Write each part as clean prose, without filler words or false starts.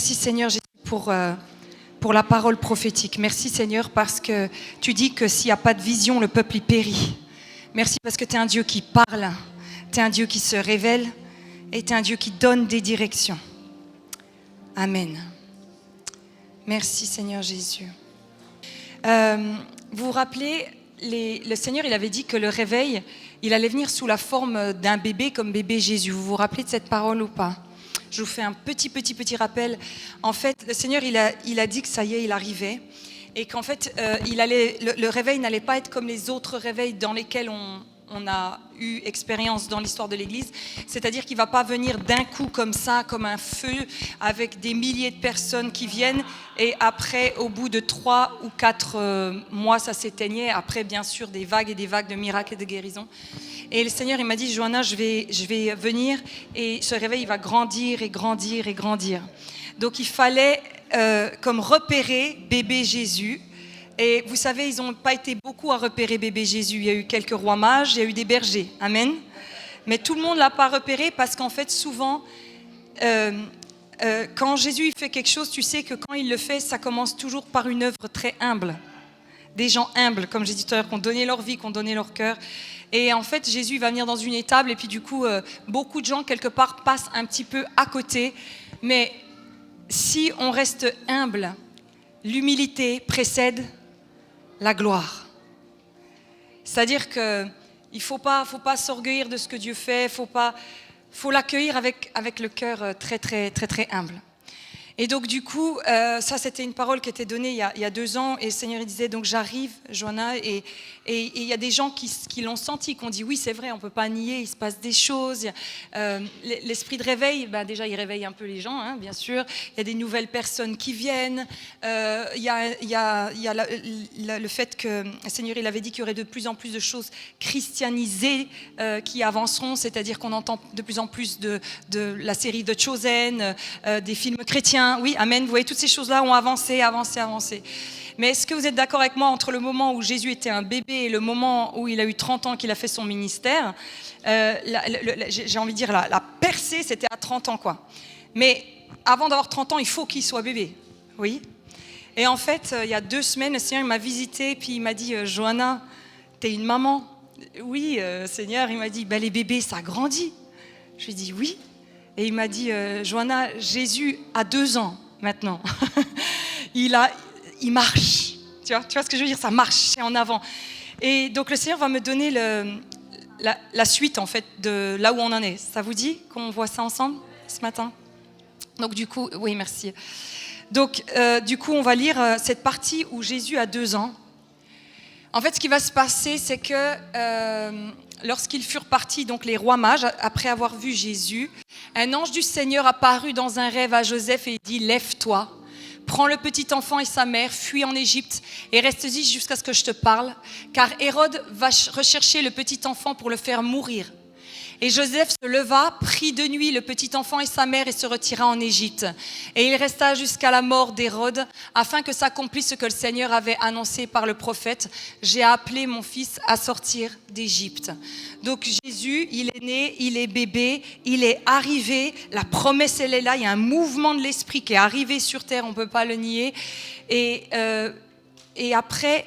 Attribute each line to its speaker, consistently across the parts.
Speaker 1: merci Seigneur Jésus pour la parole prophétique. Merci Seigneur parce que tu dis que s'il n'y a pas de vision, le peuple y périt. Merci parce que tu es un Dieu qui parle, tu es un Dieu qui se révèle et tu es un Dieu qui donne des directions. Amen. Merci Seigneur Jésus. Vous vous rappelez, le Seigneur il avait dit que le réveil, il allait venir sous la forme d'un bébé comme bébé Jésus. Vous vous rappelez de cette parole ou pas ? Je vous fais un petit rappel. En fait, le Seigneur il a dit que ça y est, il arrivait. Et qu'en fait, le réveil n'allait pas être comme les autres réveils dans lesquels on a eu expérience dans l'histoire de l'Église. C'est-à-dire qu'il ne va pas venir d'un coup comme ça, comme un feu, avec des milliers de personnes qui viennent. Et après, au bout de 3 ou 4 mois, ça s'éteignait. Après, bien sûr, des vagues et des vagues de miracles et de guérisons. Et le Seigneur, il m'a dit, Johanna, je vais venir. Et ce réveil, il va grandir et grandir et grandir. Donc, il fallait comme repérer bébé Jésus. Et vous savez, ils n'ont pas été beaucoup à repérer bébé Jésus. Il y a eu quelques rois mages, il y a eu des bergers. Amen. Mais tout le monde ne l'a pas repéré parce qu'en fait, souvent, quand Jésus il fait quelque chose, tu sais que quand il le fait, ça commence toujours par une œuvre très humble. Des gens humbles, comme j'ai dit tout à l'heure, qui ont donné leur vie, qui ont donné leur cœur. Et en fait, Jésus va venir dans une étable et puis du coup, beaucoup de gens, quelque part, passent un petit peu à côté. Mais si on reste humble, l'humilité précède la gloire. C'est-à-dire qu'il ne faut pas s'orgueillir de ce que Dieu fait, faut l'accueillir avec le cœur très humble. Et donc du coup, ça c'était une parole qui était donnée il y a 2 ans et le Seigneur il disait donc j'arrive, Johanna, et il y a des gens qui l'ont senti, qui ont dit oui c'est vrai, on ne peut pas nier, il se passe des choses. L'esprit de réveil, déjà il réveille un peu les gens, hein, bien sûr. Il y a des nouvelles personnes qui viennent. Il y a le fait que le Seigneur il avait dit qu'il y aurait de plus en plus de choses christianisées qui avanceront, c'est-à-dire qu'on entend de plus en plus de la série The Chosen, des films chrétiens. Oui, amen. Vous voyez, toutes ces choses-là ont avancé. Mais est-ce que vous êtes d'accord avec moi entre le moment où Jésus était un bébé et le moment où il a eu 30 ans qu'il a fait son ministère, j'ai envie de dire la percée, c'était à 30 ans, quoi. Mais avant d'avoir 30 ans, il faut qu'il soit bébé. Oui. Et en fait, il y a 2 semaines, le Seigneur il m'a visité puis il m'a dit « Johanna, t'es une maman ?» Oui, Seigneur, il m'a dit « les bébés, ça grandit. » Je lui ai dit « Oui. » Et il m'a dit, Johanna, Jésus a 2 ans maintenant. il marche. Tu vois ce que je veux dire? Ça marche, c'est en avant. Et donc le Seigneur va me donner la suite en fait de là où on en est. Ça vous dit qu'on voit ça ensemble ce matin? Donc du coup, oui, merci. Donc du coup, on va lire cette partie où Jésus a 2 ans. En fait, ce qui va se passer, c'est que lorsqu'ils furent partis, donc les rois mages, après avoir vu Jésus, un ange du Seigneur apparut dans un rêve à Joseph et dit « Lève-toi, prends le petit enfant et sa mère, fuis en Égypte et reste-y jusqu'à ce que je te parle, car Hérode va rechercher le petit enfant pour le faire mourir. » Et Joseph se leva, prit de nuit le petit enfant et sa mère et se retira en Égypte. Et il resta jusqu'à la mort d'Hérode, afin que s'accomplisse ce que le Seigneur avait annoncé par le prophète. « J'ai appelé mon fils à sortir d'Égypte. » Donc Jésus, il est né, il est bébé, il est arrivé, la promesse elle est là, il y a un mouvement de l'esprit qui est arrivé sur terre, on ne peut pas le nier. Et après...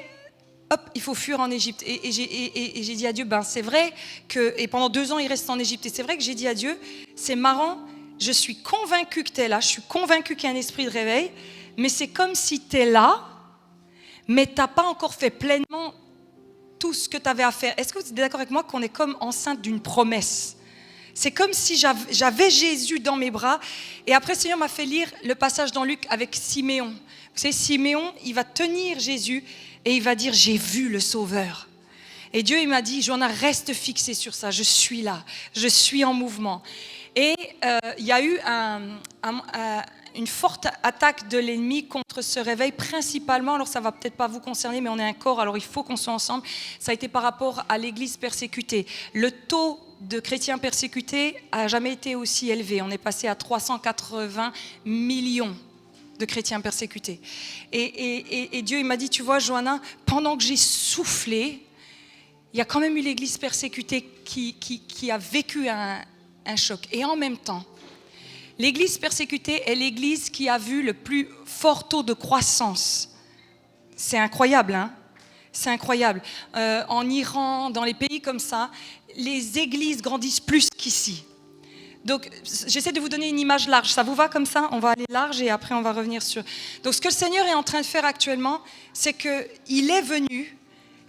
Speaker 1: hop, il faut fuir en Égypte. Et j'ai dit à Dieu, c'est vrai que... Et pendant 2 ans, il reste en Égypte. Et c'est vrai que j'ai dit à Dieu, c'est marrant, je suis convaincue que tu es là, je suis convaincue qu'il y a un esprit de réveil, mais c'est comme si tu es là, mais tu n'as pas encore fait pleinement tout ce que tu avais à faire. Est-ce que vous êtes d'accord avec moi qu'on est comme enceinte d'une promesse ? C'est comme si j'avais Jésus dans mes bras. Et après, le Seigneur m'a fait lire le passage dans Luc avec Siméon. Vous savez, Siméon, il va tenir Jésus et il va dire « J'ai vu le Sauveur ». Et Dieu, il m'a dit « Johanna, reste fixée sur ça, je suis là, je suis en mouvement ». Et il y a eu une forte attaque de l'ennemi contre ce réveil, principalement, alors ça ne va peut-être pas vous concerner, mais on est un corps, alors il faut qu'on soit ensemble, ça a été par rapport à l'Église persécutée. Le taux de chrétiens persécutés n'a jamais été aussi élevé, on est passé à 380 millions de chrétiens persécutés. Et Dieu il m'a dit, tu vois Johanna, pendant que j'ai soufflé, il y a quand même eu l'Église persécutée qui a vécu un choc. Et en même temps, L'église persécutée est l'église qui a vu le plus fort taux de croissance. C'est incroyable, hein? C'est incroyable. En Iran, dans les pays comme ça, les églises grandissent plus qu'ici. Donc, j'essaie de vous donner une image large. Ça vous va comme ça? On va aller large et après on va revenir sur... Donc, ce que le Seigneur est en train de faire actuellement, c'est qu'il est venu.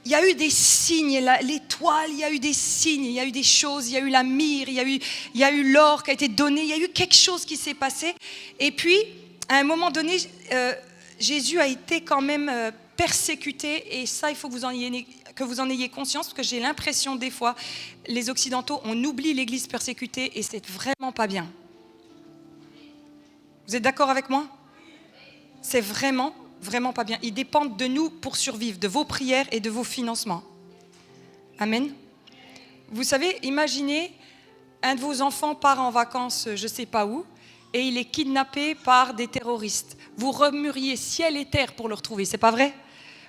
Speaker 1: Il y a eu des signes, l'étoile, il y a eu des signes, il y a eu des choses, il y a eu la myrrhe, il y a eu l'or qui a été donné, il y a eu quelque chose qui s'est passé. Et puis, à un moment donné, Jésus a été quand même persécuté, et ça, il faut que vous en ayez conscience, parce que j'ai l'impression des fois, les Occidentaux, on oublie l'Église persécutée, et c'est vraiment pas bien. Vous êtes d'accord avec moi? C'est vraiment pas bien. Ils dépendent de nous pour survivre, de vos prières et de vos financements. Amen. Vous savez, imaginez, un de vos enfants part en vacances, je ne sais pas où, et il est kidnappé par des terroristes. Vous remueriez ciel et terre pour le retrouver, c'est pas vrai?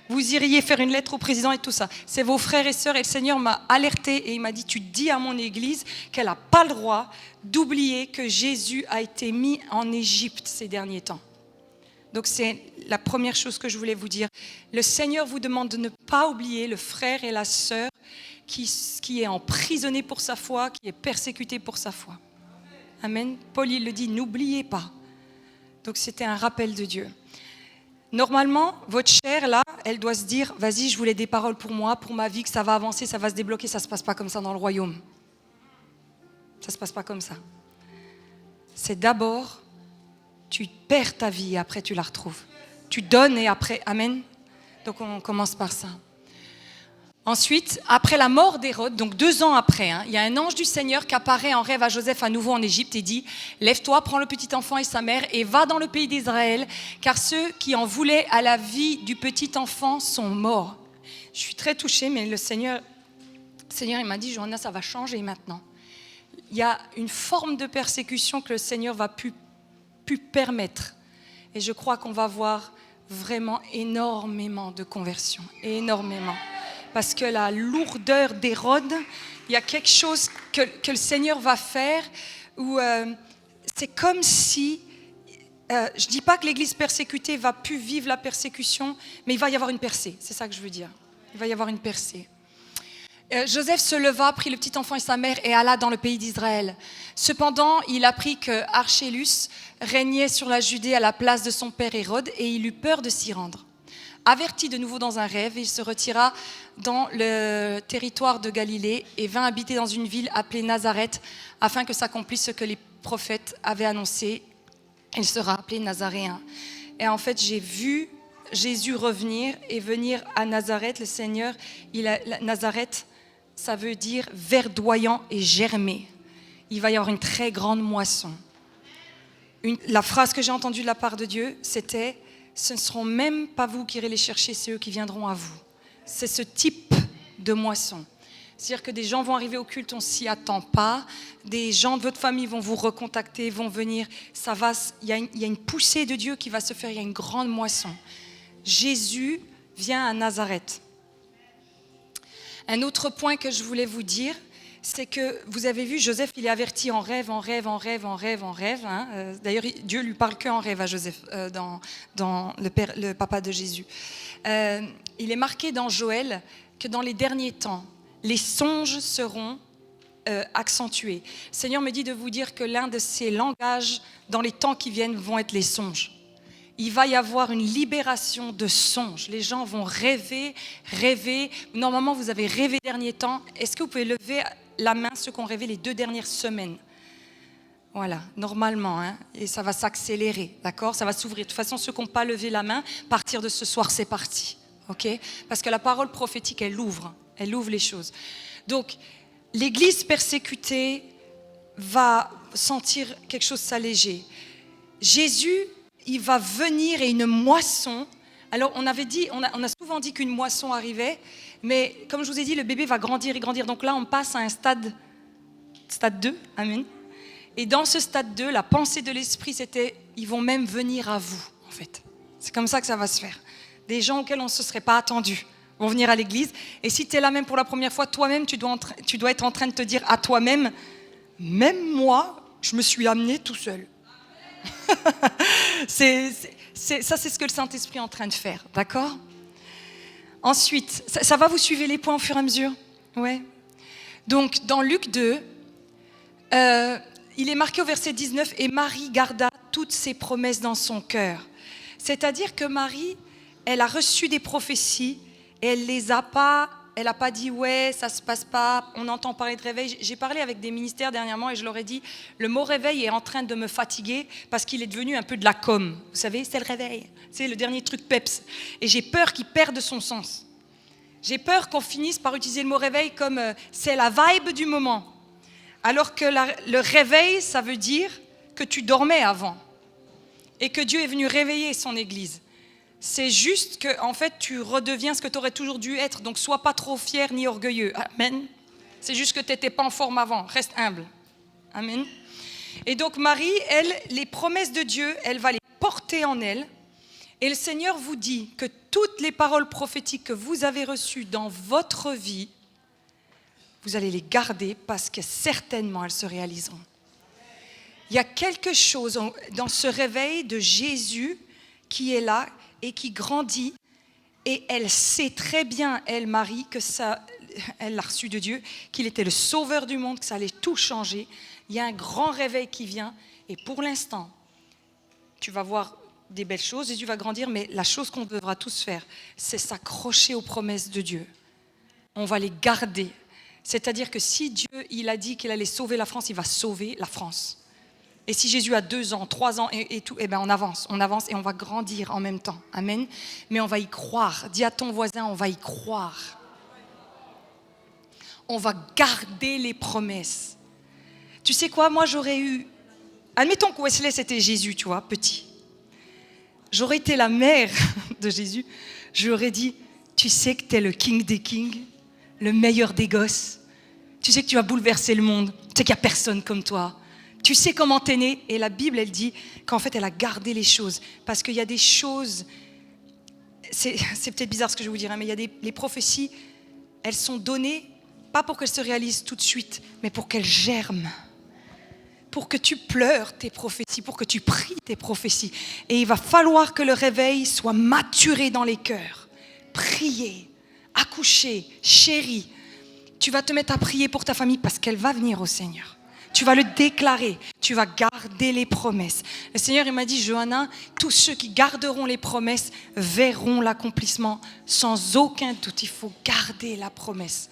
Speaker 1: Vous iriez faire une lettre au président et tout ça. C'est vos frères et sœurs, et le Seigneur m'a alerté et il m'a dit, tu dis à mon église qu'elle n'a pas le droit d'oublier que Jésus a été mis en Égypte ces derniers temps. Donc c'est la première chose que je voulais vous dire. Le Seigneur vous demande de ne pas oublier le frère et la sœur qui est emprisonné pour sa foi, qui est persécuté pour sa foi. Amen. Paul, il le dit, n'oubliez pas. Donc c'était un rappel de Dieu. Normalement, votre chair, là, elle doit se dire, vas-y, je voulais des paroles pour moi, pour ma vie, que ça va avancer, ça va se débloquer. Ça ne se passe pas comme ça dans le royaume. Ça ne se passe pas comme ça. C'est d'abord... Tu perds ta vie et après tu la retrouves. Tu donnes et après, amen. Donc on commence par ça. Ensuite, après la mort d'Hérode, donc 2 ans après, il y a un ange du Seigneur qui apparaît en rêve à Joseph à nouveau en Égypte et dit « Lève-toi, prends le petit enfant et sa mère et va dans le pays d'Israël, car ceux qui en voulaient à la vie du petit enfant sont morts. » Je suis très touchée, mais le Seigneur il m'a dit « Johanna, ça va changer maintenant. » Il y a une forme de persécution que le Seigneur va pu permettre. Et je crois qu'on va voir vraiment énormément de conversions. Énormément. Parce que la lourdeur d'Hérode, il y a quelque chose que le Seigneur va faire où c'est comme si... je ne dis pas que l'Église persécutée va plus vivre la persécution, mais il va y avoir une percée. C'est ça que je veux dire. Il va y avoir une percée. Joseph se leva, prit le petit enfant et sa mère et alla dans le pays d'Israël. Cependant, il apprit que Archélus régnait sur la Judée à la place de son père Hérode et il eut peur de s'y rendre. Averti de nouveau dans un rêve, il se retira dans le territoire de Galilée et vint habiter dans une ville appelée Nazareth afin que s'accomplisse ce que les prophètes avaient annoncé. Il sera appelé Nazaréen. Et en fait, j'ai vu Jésus revenir et venir à Nazareth. Le Seigneur, Nazareth, ça veut dire verdoyant et germé. Il va y avoir une très grande moisson. La phrase que j'ai entendue de la part de Dieu, c'était « Ce ne seront même pas vous qui irez les chercher, c'est eux qui viendront à vous ». C'est ce type de moisson. C'est-à-dire que des gens vont arriver au culte, on ne s'y attend pas. Des gens de votre famille vont vous recontacter, vont venir. Il y a une poussée de Dieu qui va se faire, il y a une grande moisson. Jésus vient à Nazareth. Un autre point que je voulais vous dire, c'est que vous avez vu, Joseph, il est averti en rêve. D'ailleurs, Dieu lui parle qu'en rêve à Joseph, dans le papa de Jésus. Il est marqué dans Joël que dans les derniers temps, les songes seront accentués. Le Seigneur me dit de vous dire que l'un de ces langages dans les temps qui viennent vont être les songes. Il va y avoir une libération de songes. Les gens vont rêver. Normalement, vous avez rêvé les derniers temps. Est-ce que vous pouvez lever la main ceux qui ont rêvé les 2 dernières semaines? Voilà, normalement, et ça va s'accélérer, d'accord? Ça va s'ouvrir. De toute façon, ceux qui n'ont pas levé la main, à partir de ce soir, c'est parti, ok? Parce que la parole prophétique, elle ouvre les choses. Donc, l'Église persécutée va sentir quelque chose s'alléger. Jésus, il va venir et une moisson. Alors, on a souvent dit qu'une moisson arrivait, mais comme je vous ai dit, le bébé va grandir et grandir. Donc là, on passe à un stade 2, amen. Et dans ce stade 2, la pensée de l'Esprit, c'était, ils vont même venir à vous, en fait. C'est comme ça que ça va se faire. Des gens auxquels on ne se serait pas attendu vont venir à l'église. Et si tu es là même pour la première fois, toi-même, tu dois être en train de te dire à toi-même, même moi, je me suis amené tout seul. Ça, c'est ce que le Saint-Esprit est en train de faire, d'accord? Ensuite, ça va, vous suivez les points au fur et à mesure? Ouais. Donc, dans Luc 2, il est marqué au verset 19, « Et Marie garda toutes ses promesses dans son cœur. » C'est-à-dire que Marie, elle a reçu des prophéties et elle n'a pas dit « ouais, ça se passe pas, on entend parler de réveil ». J'ai parlé avec des ministères dernièrement et je leur ai dit « le mot réveil est en train de me fatiguer parce qu'il est devenu un peu de la com. Vous savez, c'est le réveil, c'est le dernier truc peps. Et j'ai peur qu'il perde son sens. J'ai peur qu'on finisse par utiliser le mot réveil comme c'est la vibe du moment. Alors que le réveil, ça veut dire que tu dormais avant et que Dieu est venu réveiller son Église. C'est juste que, en fait, tu redeviens ce que tu aurais toujours dû être. Donc, sois pas trop fier ni orgueilleux. Amen. C'est juste que tu n'étais pas en forme avant. Reste humble. Amen. Et donc, Marie, elle, les promesses de Dieu, elle va les porter en elle. Et le Seigneur vous dit que toutes les paroles prophétiques que vous avez reçues dans votre vie, vous allez les garder parce que certainement elles se réaliseront. Il y a quelque chose dans ce réveil de Jésus qui est là et qui grandit. Et elle sait très bien, elle, Marie, que ça, elle l'a reçu de Dieu, qu'il était le sauveur du monde, que ça allait tout changer. Il y a un grand réveil qui vient. Et pour l'instant, tu vas voir des belles choses, Jésus va grandir, mais la chose qu'on devra tous faire, c'est s'accrocher aux promesses de Dieu. On va les garder. C'est-à-dire que si Dieu, il a dit qu'il allait sauver la France, il va sauver la France. Et si Jésus a 2 ans, 3 ans et tout, eh ben on avance et on va grandir en même temps. Amen. Mais on va y croire. Dis à ton voisin, on va y croire. On va garder les promesses. Tu sais quoi, moi j'aurais eu... Admettons que Wesley c'était Jésus, tu vois, petit. J'aurais été la mère de Jésus. Je lui aurais dit, tu sais que tu es le king des kings, le meilleur des gosses. Tu sais que tu vas bouleverser le monde. Tu sais qu'il n'y a personne comme toi. Tu sais comment t'es né. Et la Bible, elle dit qu'en fait, elle a gardé les choses. Parce qu'il y a des choses... C'est peut-être bizarre ce que je vais vous dire, hein, mais il y a les prophéties, elles sont données, pas pour qu'elles se réalisent tout de suite, mais pour qu'elles germent. Pour que tu pleures tes prophéties, pour que tu pries tes prophéties. Et il va falloir que le réveil soit maturé dans les cœurs. Prier, accoucher, chérie. Tu vas te mettre à prier pour ta famille parce qu'elle va venir au Seigneur. Tu vas le déclarer, tu vas garder les promesses. Le Seigneur, il m'a dit, Johanna, tous ceux qui garderont les promesses verront l'accomplissement sans aucun doute. Il faut garder la promesse.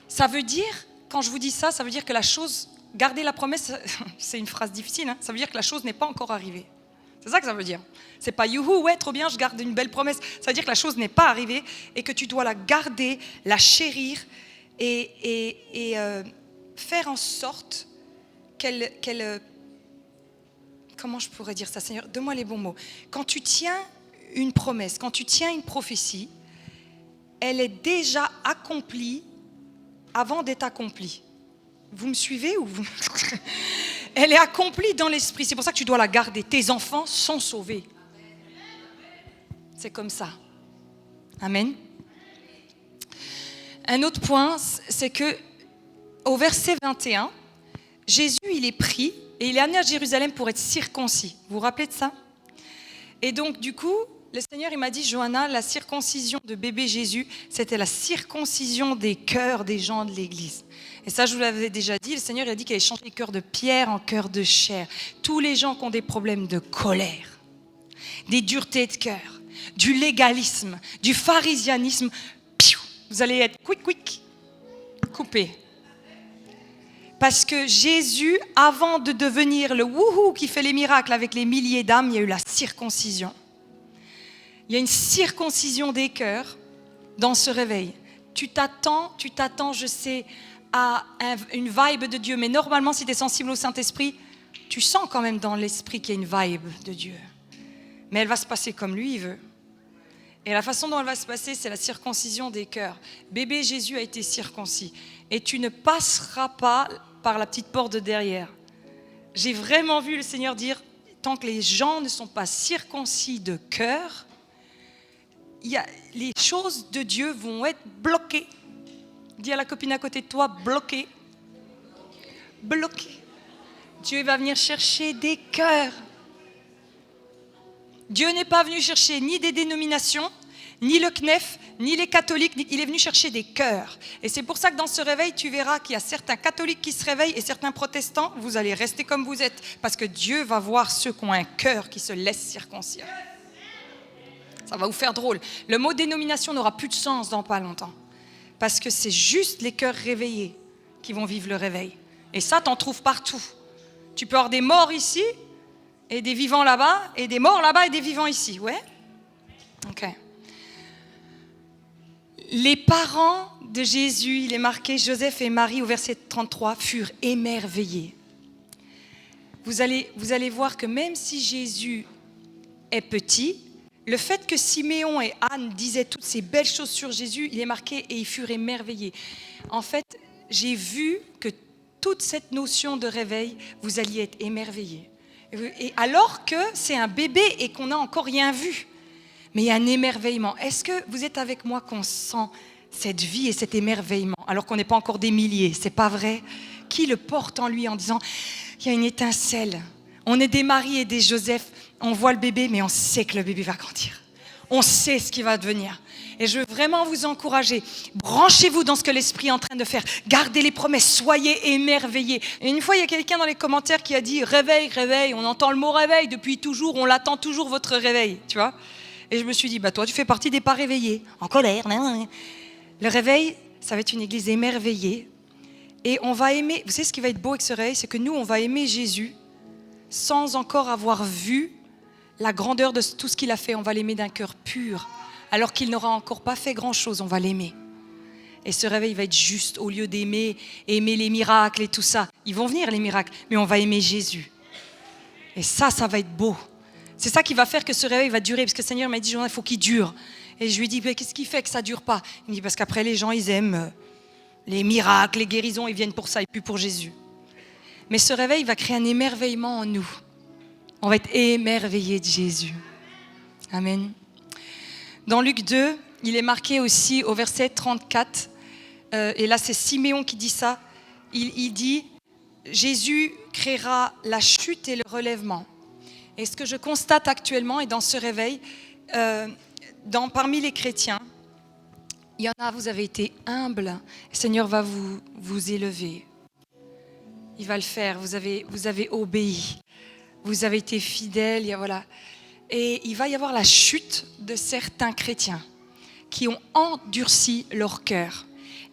Speaker 1: Ça veut dire, quand je vous dis ça, ça veut dire que la chose, garder la promesse, c'est une phrase difficile, hein, ça veut dire que la chose n'est pas encore arrivée. C'est ça que ça veut dire. C'est pas youhou, ouais, trop bien, je garde une belle promesse. Ça veut dire que la chose n'est pas arrivée et que tu dois la garder, la chérir et faire en sorte qu'elle comment je pourrais dire ça, Seigneur, donne-moi les bons mots. Quand tu tiens une promesse, quand tu tiens une prophétie, elle est déjà accomplie avant d'être accomplie. Vous me suivez ou vous... Elle est accomplie dans l'esprit, c'est pour ça que tu dois la garder. Tes enfants sont sauvés. C'est comme ça. Amen. Un autre point, c'est que au verset 21, Jésus, il est pris et il est amené à Jérusalem pour être circoncis. Vous vous rappelez de ça? Et donc, du coup, le Seigneur, il m'a dit, Johanna, la circoncision de bébé Jésus, c'était la circoncision des cœurs des gens de l'Église. Et ça, je vous l'avais déjà dit, le Seigneur il a dit qu'il allait changer les cœurs de pierre en cœurs de chair. Tous les gens qui ont des problèmes de colère, des duretés de cœur, du légalisme, du pharisianisme, vous allez être quick, coupés. Parce que Jésus, avant de devenir le wouhou qui fait les miracles avec les milliers d'âmes, il y a eu la circoncision. Il y a une circoncision des cœurs dans ce réveil. Tu t'attends, je sais, à une vibe de Dieu. Mais normalement, si tu es sensible au Saint-Esprit, tu sens quand même dans l'esprit qu'il y a une vibe de Dieu. Mais elle va se passer comme lui, il veut. Et la façon dont elle va se passer, c'est la circoncision des cœurs. Bébé Jésus a été circoncis. Et tu ne passeras pas par la petite porte de derrière. J'ai vraiment vu le Seigneur dire, tant que les gens ne sont pas circoncis de cœur, les choses de Dieu vont être bloquées. Dis à la copine à côté de toi, bloquées. Bloquées. Dieu va venir chercher des cœurs. Dieu n'est pas venu chercher ni des dénominations, ni le CNEF, ni les catholiques, il est venu chercher des cœurs. Et c'est pour ça que dans ce réveil, tu verras qu'il y a certains catholiques qui se réveillent et certains protestants, vous allez rester comme vous êtes, parce que Dieu va voir ceux qui ont un cœur qui se laisse circoncire. Ça va vous faire drôle. Le mot dénomination n'aura plus de sens dans pas longtemps, parce que c'est juste les cœurs réveillés qui vont vivre le réveil. Et ça, t'en trouves partout. Tu peux avoir des morts ici, et des vivants là-bas, et des morts là-bas, et des vivants ici, ouais? Ok. Les parents de Jésus, il est marqué, Joseph et Marie, au verset 33, furent émerveillés. Vous allez voir que même si Jésus est petit, le fait que Siméon et Anne disaient toutes ces belles choses sur Jésus, il est marqué, et ils furent émerveillés. En fait, j'ai vu que toute cette notion de réveil, vous alliez être émerveillés. Et alors que c'est un bébé et qu'on n'a encore rien vu. Mais il y a un émerveillement. Est-ce que vous êtes avec moi qu'on sent cette vie et cet émerveillement alors qu'on n'est pas encore des milliers? C'est pas vrai? Qui le porte en lui en disant il y a une étincelle. On est des Marie et des Joseph. On voit le bébé, mais on sait que le bébé va grandir. On sait ce qu'il va devenir. Et je veux vraiment vous encourager. Branchez-vous dans ce que l'Esprit est en train de faire. Gardez les promesses. Soyez émerveillés. Et une fois, il y a quelqu'un dans les commentaires qui a dit « Réveil, réveil ». On entend le mot « réveil » depuis toujours. On l'attend toujours, votre réveil. Tu vois ? Et je me suis dit, toi, tu fais partie des pas réveillés, en colère. Le réveil, ça va être une église émerveillée. Et on va aimer, vous savez ce qui va être beau avec ce réveil, c'est que nous, on va aimer Jésus sans encore avoir vu la grandeur de tout ce qu'il a fait. On va l'aimer d'un cœur pur. Alors qu'il n'aura encore pas fait grand-chose, on va l'aimer. Et ce réveil va être juste, au lieu d'aimer les miracles et tout ça. Ils vont venir, les miracles, mais on va aimer Jésus. Et ça va être beau. C'est ça qui va faire que ce réveil va durer, parce que le Seigneur m'a dit, il faut qu'il dure. Et je lui ai dit, qu'est-ce qui fait que ça ne dure pas? Il me dit, parce qu'après les gens, ils aiment les miracles, les guérisons, ils viennent pour ça et plus pour Jésus. Mais ce réveil va créer un émerveillement en nous. On va être émerveillés de Jésus. Amen. Dans Luc 2, il est marqué aussi au verset 34, et là c'est Siméon qui dit ça, il dit, Jésus créera la chute et le relèvement. Et ce que je constate actuellement, et dans ce réveil, parmi les chrétiens, il y en a, vous avez été humbles, le Seigneur va vous élever. Il va le faire, vous avez obéi, vous avez été fidèles, voilà. Et il va y avoir la chute de certains chrétiens qui ont endurci leur cœur.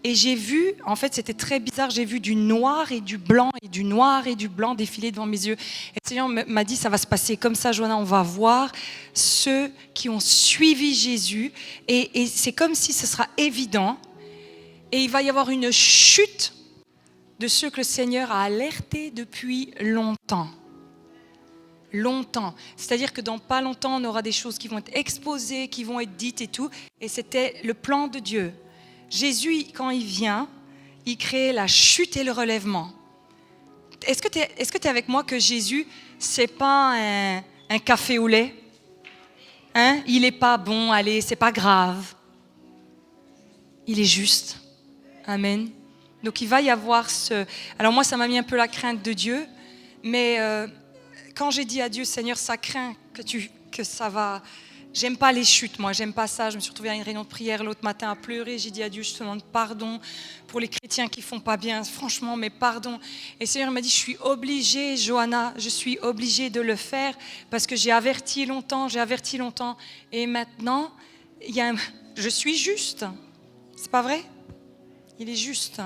Speaker 1: Et j'ai vu, en fait c'était très bizarre, j'ai vu du noir et du blanc et du noir et du blanc défiler devant mes yeux. Et le Seigneur m'a dit, ça va se passer comme ça, Johanna, on va voir ceux qui ont suivi Jésus. Et c'est comme si ce sera évident. Et il va y avoir une chute de ceux que le Seigneur a alertés depuis longtemps. Longtemps. C'est-à-dire que dans pas longtemps, on aura des choses qui vont être exposées, qui vont être dites et tout. Et c'était le plan de Dieu. Jésus, quand il vient, il crée la chute et le relèvement. Est-ce que tu es avec moi que Jésus, c'est pas un café au lait? Hein? Il n'est pas bon, allez, c'est pas grave. Il est juste. Amen. Donc il va y avoir ce... Alors moi, ça m'a mis un peu la crainte de Dieu, mais quand j'ai dit à Dieu, Seigneur, ça craint que ça va... J'aime pas les chutes, moi, j'aime pas ça. Je me suis retrouvée à une réunion de prière l'autre matin à pleurer. J'ai dit à Dieu, je te demande pardon pour les chrétiens qui font pas bien. Franchement, mais pardon. Et le Seigneur m'a dit, je suis obligée, Johanna, je suis obligée de le faire parce que j'ai averti longtemps. Et maintenant, je suis juste. C'est pas vrai? Il est juste.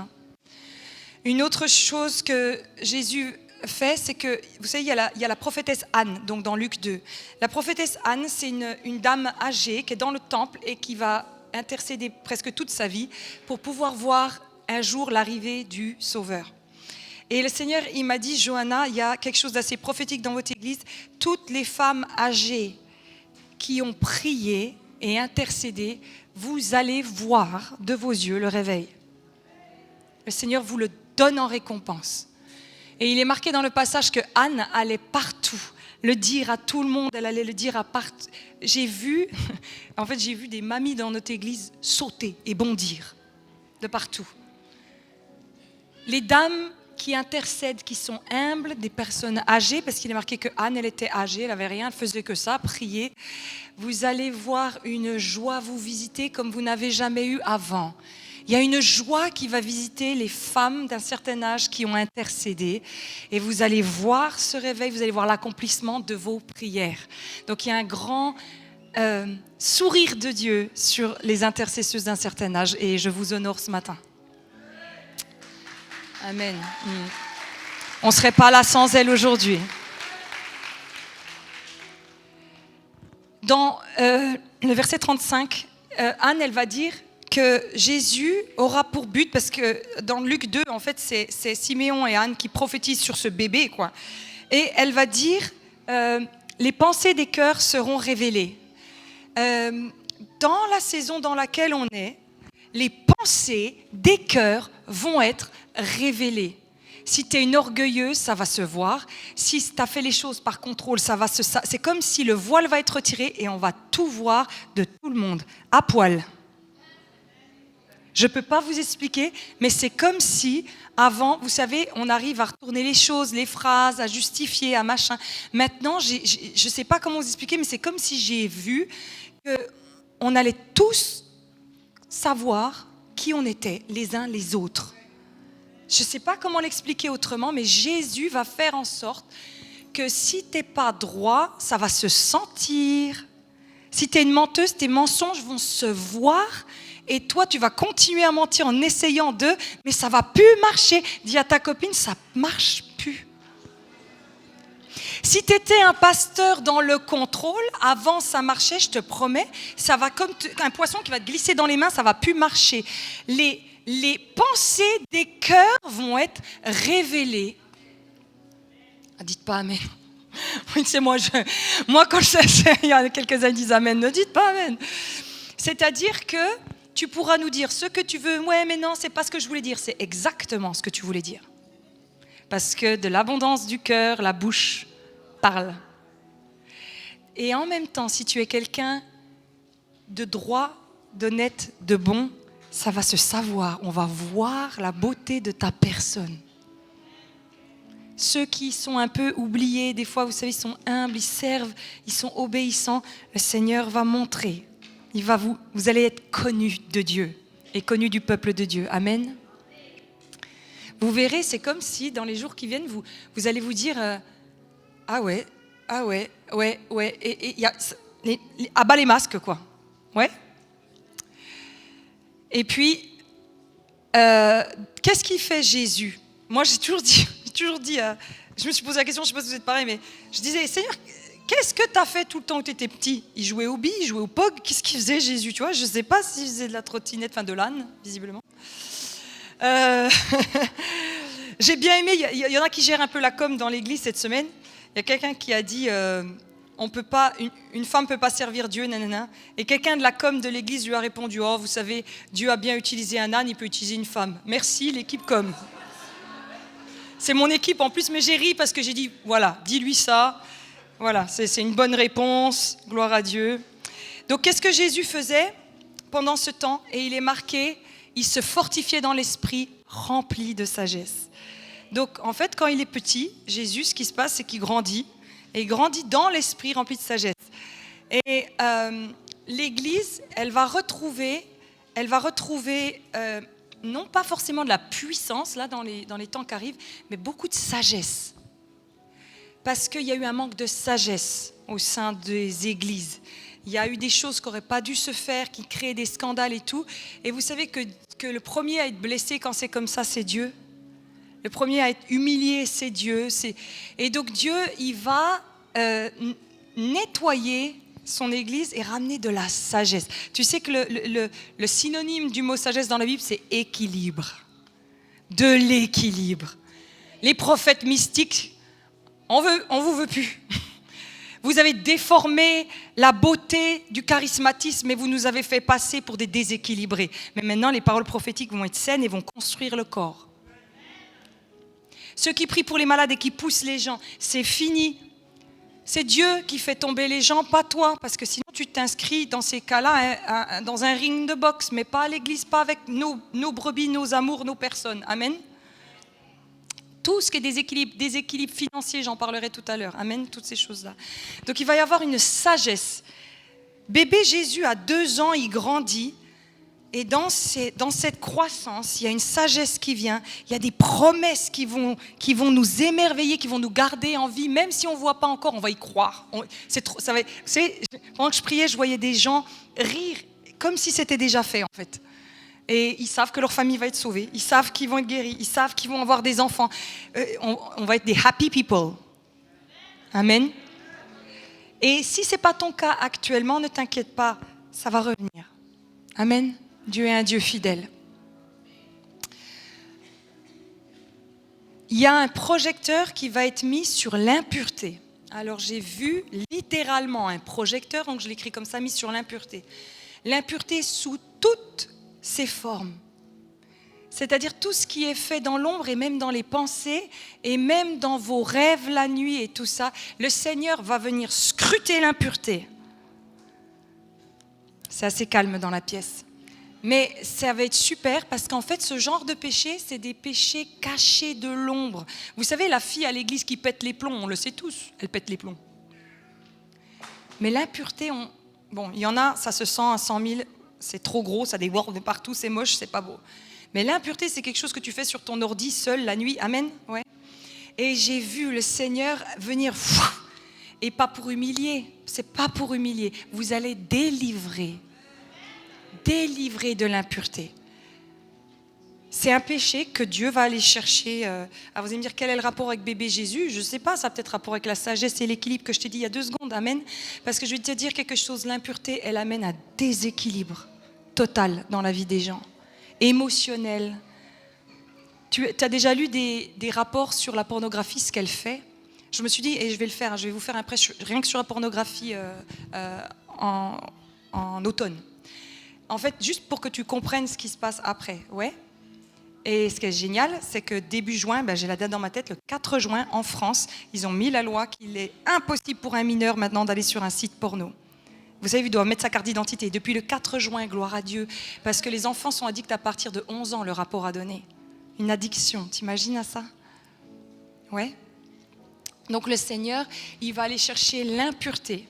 Speaker 1: Une autre chose que Jésus fait, c'est que, vous savez, il y a la prophétesse Anne, donc dans Luc 2. La prophétesse Anne, c'est une dame âgée qui est dans le temple et qui va intercéder presque toute sa vie pour pouvoir voir un jour l'arrivée du Sauveur. Et le Seigneur, il m'a dit, Johanna, il y a quelque chose d'assez prophétique dans votre église. Toutes les femmes âgées qui ont prié et intercédé, vous allez voir de vos yeux le réveil. Le Seigneur vous le donne en récompense. Et il est marqué dans le passage que Anne allait partout, le dire à tout le monde, elle allait le dire à partout. J'ai vu des mamies dans notre église sauter et bondir de partout. Les dames qui intercèdent, qui sont humbles, des personnes âgées, parce qu'il est marqué que Anne, elle était âgée, elle n'avait rien, elle faisait que ça, prier. Vous allez voir une joie vous visiter comme vous n'avez jamais eu avant. Il y a une joie qui va visiter les femmes d'un certain âge qui ont intercédé, et vous allez voir ce réveil, vous allez voir l'accomplissement de vos prières. Donc il y a un grand sourire de Dieu sur les intercesseuses d'un certain âge, et je vous honore ce matin. Amen. On ne serait pas là sans elle aujourd'hui. Dans le verset 35, Anne, elle va dire que Jésus aura pour but, parce que dans Luc 2, en fait, c'est Siméon et Anne qui prophétisent sur ce bébé, quoi. Et elle va dire, les pensées des cœurs seront révélées. Dans la saison dans laquelle on est, les pensées des cœurs vont être révélées. Si tu es une orgueilleuse, ça va se voir. Si tu as fait les choses par contrôle, c'est comme si le voile va être retiré et on va tout voir de tout le monde, à poil. Je ne peux pas vous expliquer, mais c'est comme si, avant, vous savez, on arrive à retourner les choses, les phrases, à justifier, à machin. Maintenant, je ne sais pas comment vous expliquer, mais c'est comme si j'ai vu qu'on allait tous savoir qui on était, les uns les autres. Je ne sais pas comment l'expliquer autrement, mais Jésus va faire en sorte que si tu n'es pas droit, ça va se sentir. Si tu es une menteuse, tes mensonges vont se voir. Et toi, tu vas continuer à mentir en essayant mais ça ne va plus marcher. Dis à ta copine, ça ne marche plus. Si tu étais un pasteur dans le contrôle, avant ça marchait, je te promets, ça va comme un poisson qui va te glisser dans les mains, ça ne va plus marcher. Les pensées des cœurs vont être révélées. Ah, dites pas amen. Oui, c'est moi. Moi, quand il y a quelques-uns qui disent amen, ne dites pas amen. C'est-à-dire que tu pourras nous dire ce que tu veux. Ouais, mais non, c'est pas ce que je voulais dire. C'est exactement ce que tu voulais dire. Parce que de l'abondance du cœur, la bouche parle. Et en même temps, si tu es quelqu'un de droit, d'honnête, de bon, ça va se savoir. On va voir la beauté de ta personne. Ceux qui sont un peu oubliés, des fois, vous savez, ils sont humbles, ils servent, ils sont obéissants. Le Seigneur va montrer. Vous allez être connus de Dieu et connus du peuple de Dieu. Amen. Vous verrez, c'est comme si dans les jours qui viennent, vous allez vous dire ah ouais, et à bas les masques, quoi. Ouais. Et puis, qu'est-ce qui fait Jésus? Moi, j'ai toujours dit, je me suis posé la question, je ne sais pas si vous êtes pareil, mais je disais, Seigneur, qu'est-ce que tu as fait tout le temps où tu étais petit? Il jouait au billes, il jouait au pog, qu'est-ce qu'il faisait Jésus? Tu vois, je ne sais pas s'il faisait de la trottinette, enfin de l'âne, visiblement. J'ai bien aimé, il y en a qui gèrent un peu la com dans l'église cette semaine. Il y a quelqu'un qui a dit, une femme ne peut pas servir Dieu, nanana. Et quelqu'un de la com de l'église lui a répondu, oh, vous savez, Dieu a bien utilisé un âne, il peut utiliser une femme. Merci l'équipe com. C'est mon équipe en plus, mais j'ai ri parce que j'ai dit, voilà, dis-lui ça. Voilà, c'est une bonne réponse, gloire à Dieu. Donc qu'est-ce que Jésus faisait pendant ce temps? Et il est marqué, il se fortifiait dans l'esprit, rempli de sagesse. Donc en fait, quand il est petit, Jésus, ce qui se passe, c'est qu'il grandit. Et il grandit dans l'esprit rempli de sagesse. Et l'Église, elle va retrouver non pas forcément de la puissance, là, dans les temps qui arrivent, mais beaucoup de sagesse. Parce qu'il y a eu un manque de sagesse au sein des églises. Il y a eu des choses qui n'auraient pas dû se faire, qui créaient des scandales et tout. Et vous savez que le premier à être blessé quand c'est comme ça, c'est Dieu. Le premier à être humilié, c'est Dieu. Et donc Dieu, il va nettoyer son église et ramener de la sagesse. Tu sais que le synonyme du mot sagesse dans la Bible, c'est équilibre. De l'équilibre. Les prophètes mystiques, on vous veut plus. Vous avez déformé la beauté du charismatisme et vous nous avez fait passer pour des déséquilibrés. Mais maintenant, les paroles prophétiques vont être saines et vont construire le corps. Ceux qui prient pour les malades et qui poussent les gens, c'est fini. C'est Dieu qui fait tomber les gens, pas toi. Parce que sinon, tu t'inscris dans ces cas-là dans un ring de boxe, mais pas à l'église, pas avec nos brebis, nos amours, nos personnes. Amen. tout ce qui est déséquilibre financier, j'en parlerai tout à l'heure. Amen, toutes ces choses-là. Donc il va y avoir une sagesse. Bébé Jésus, à 2 ans, il grandit. Et dans cette croissance, il y a une sagesse qui vient, il y a des promesses qui vont nous émerveiller, qui vont nous garder en vie, même si on ne voit pas encore, on va y croire. Pendant que je priais, je voyais des gens rire comme si c'était déjà fait en fait. Et ils savent que leur famille va être sauvée, ils savent qu'ils vont être guéris, ils savent qu'ils vont avoir des enfants. On va être des happy people. Amen. Et si ce n'est pas ton cas actuellement, ne t'inquiète pas, ça va revenir. Amen. Dieu est un Dieu fidèle. Il y a un projecteur qui va être mis sur l'impureté. Alors j'ai vu littéralement un projecteur, donc je l'écris comme ça, mis sur l'impureté. L'impureté sous toutes ses formes. C'est-à-dire tout ce qui est fait dans l'ombre et même dans les pensées et même dans vos rêves la nuit et tout ça. Le Seigneur va venir scruter l'impureté. C'est assez calme dans la pièce. Mais ça va être super parce qu'en fait, ce genre de péché, c'est des péchés cachés de l'ombre. Vous savez, la fille à l'église qui pète les plombs, on le sait tous, elle pète les plombs. Mais l'impureté, bon, il y en a, ça se sent à 100 000, c'est trop gros, ça déborde de partout, c'est moche, c'est pas beau. Mais l'impureté, c'est quelque chose que tu fais sur ton ordi seul la nuit, amen, ouais. Et j'ai vu le Seigneur venir, et pas pour humilier, c'est pas pour humilier, vous allez délivrer de l'impureté. C'est un péché que Dieu va aller chercher. Alors vous allez me dire, quel est le rapport avec bébé Jésus? Je ne sais pas, ça a peut-être rapport avec la sagesse et l'équilibre que je t'ai dit il y a 2 secondes. Amen. Parce que je vais te dire quelque chose, l'impureté, elle amène à déséquilibre total dans la vie des gens. Émotionnel. Tu as déjà lu des rapports sur la pornographie, ce qu'elle fait? Je me suis dit, et je vais le faire, je vais vous faire un prêche rien que sur la pornographie en automne. En fait, juste pour que tu comprennes ce qui se passe après, ouais. Et ce qui est génial, c'est que début juin, j'ai la date dans ma tête, le 4 juin, en France, ils ont mis la loi qu'il est impossible pour un mineur maintenant d'aller sur un site porno. Vous savez, il doit mettre sa carte d'identité. Depuis le 4 juin, gloire à Dieu, parce que les enfants sont addicts à partir de 11 ans, le rapport a donné. Une addiction, t'imagines à ça? Ouais. Donc le Seigneur, il va aller chercher l'impureté.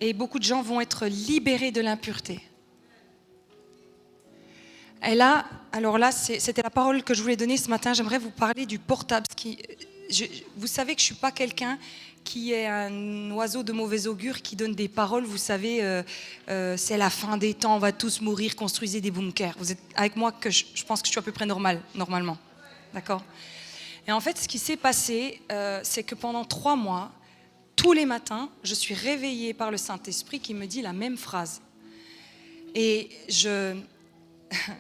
Speaker 1: Et beaucoup de gens vont être libérés de l'impureté. Et là, alors là, c'était la parole que je voulais donner ce matin. J'aimerais vous parler du portable. Vous savez que je ne suis pas quelqu'un qui est un oiseau de mauvais augure qui donne des paroles. Vous savez, c'est la fin des temps, on va tous mourir, construisez des bunkers. Vous êtes avec moi que je pense que je suis à peu près normalement. D'accord? Et en fait, ce qui s'est passé, c'est que pendant 3 mois, tous les matins, je suis réveillée par le Saint-Esprit qui me dit la même phrase. Et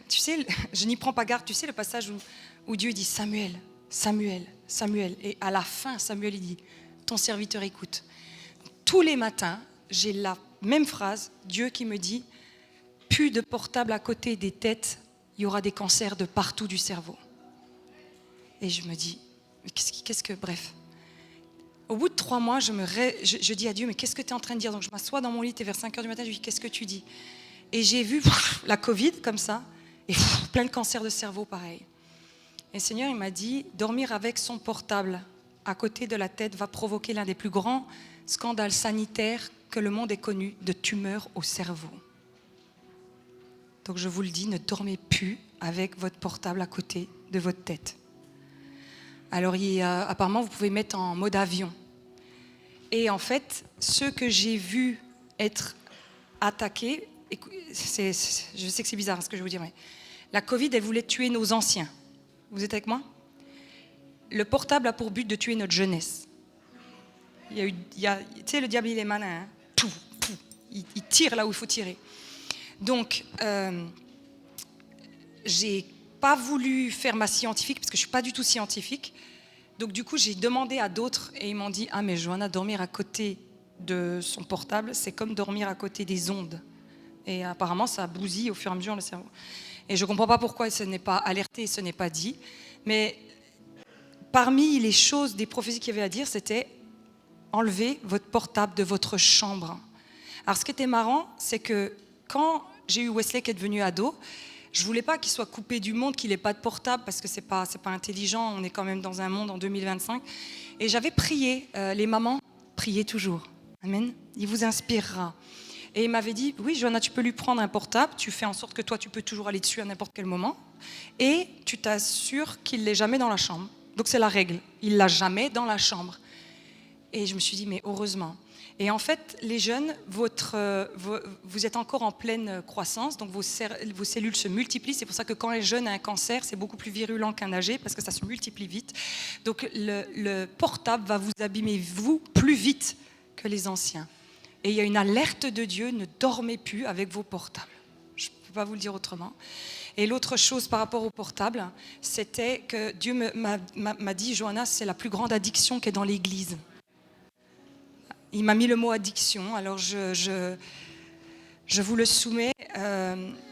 Speaker 1: tu sais, je n'y prends pas garde. Tu sais le passage où Dieu dit Samuel, Samuel, Samuel. Et à la fin, Samuel, il dit ton serviteur écoute. Tous les matins, j'ai la même phrase, Dieu qui me dit plus de portable à côté des têtes, il y aura des cancers de partout du cerveau. Et je me dis, bref. Au bout de 3 mois, je dis à Dieu, mais qu'est-ce que tu es en train de dire? Donc je m'assois dans mon lit, et vers 5h du matin, je lui dis, qu'est-ce que tu dis? Et j'ai vu la Covid comme ça, et plein de cancers de cerveau pareil. Et le Seigneur, il m'a dit, dormir avec son portable à côté de la tête va provoquer l'un des plus grands scandales sanitaires que le monde ait connu, de tumeurs au cerveau. Donc je vous le dis, ne dormez plus avec votre portable à côté de votre tête. Alors apparemment, vous pouvez mettre en mode avion. Et en fait, ceux que j'ai vus être attaqués, je sais que c'est bizarre ce que je vais vous dire, mais la Covid, elle voulait tuer nos anciens. Vous êtes avec moi? Le portable a pour but de tuer notre jeunesse. Tu sais, le diable, il est malin. Hein? Il tire là où il faut tirer. Donc, j'ai pas voulu faire ma scientifique, parce que je suis pas du tout scientifique. Donc, du coup, j'ai demandé à d'autres, et ils m'ont dit, ah, mais Johanna, dormir à côté de son portable, c'est comme dormir à côté des ondes. Et apparemment, ça bousille au fur et à mesure le cerveau. Et je ne comprends pas pourquoi ce n'est pas alerté, ce n'est pas dit. Mais parmi les choses, des prophéties qu'il y avait à dire, c'était enlever votre portable de votre chambre. Alors, ce qui était marrant, c'est que quand j'ai eu Wesley qui est devenu ado, Je voulais pas qu'il soit coupé du monde, qu'il n'ait pas de portable, parce que c'est pas intelligent, on est quand même dans un monde en 2025. Et j'avais prié, les mamans, priez toujours. Amen. Il vous inspirera. Et il m'avait dit, oui, Johanna, tu peux lui prendre un portable, tu fais en sorte que toi, tu peux toujours aller dessus à n'importe quel moment, et tu t'assures qu'il ne l'est jamais dans la chambre. Donc c'est la règle, il ne l'a jamais dans la chambre. Et je me suis dit, mais heureusement. Et en fait, les jeunes, vous êtes encore en pleine croissance, donc vos cellules se multiplient. C'est pour ça que quand les jeunes ont un cancer, c'est beaucoup plus virulent qu'un âgé, parce que ça se multiplie vite. Donc le portable va vous abîmer, vous, plus vite que les anciens. Et il y a une alerte de Dieu, ne dormez plus avec vos portables. Je ne peux pas vous le dire autrement. Et l'autre chose par rapport au portable, c'était que Dieu m'a dit, Johanna, c'est la plus grande addiction qui est dans l'Église. Il m'a mis le mot addiction, alors je vous le soumets.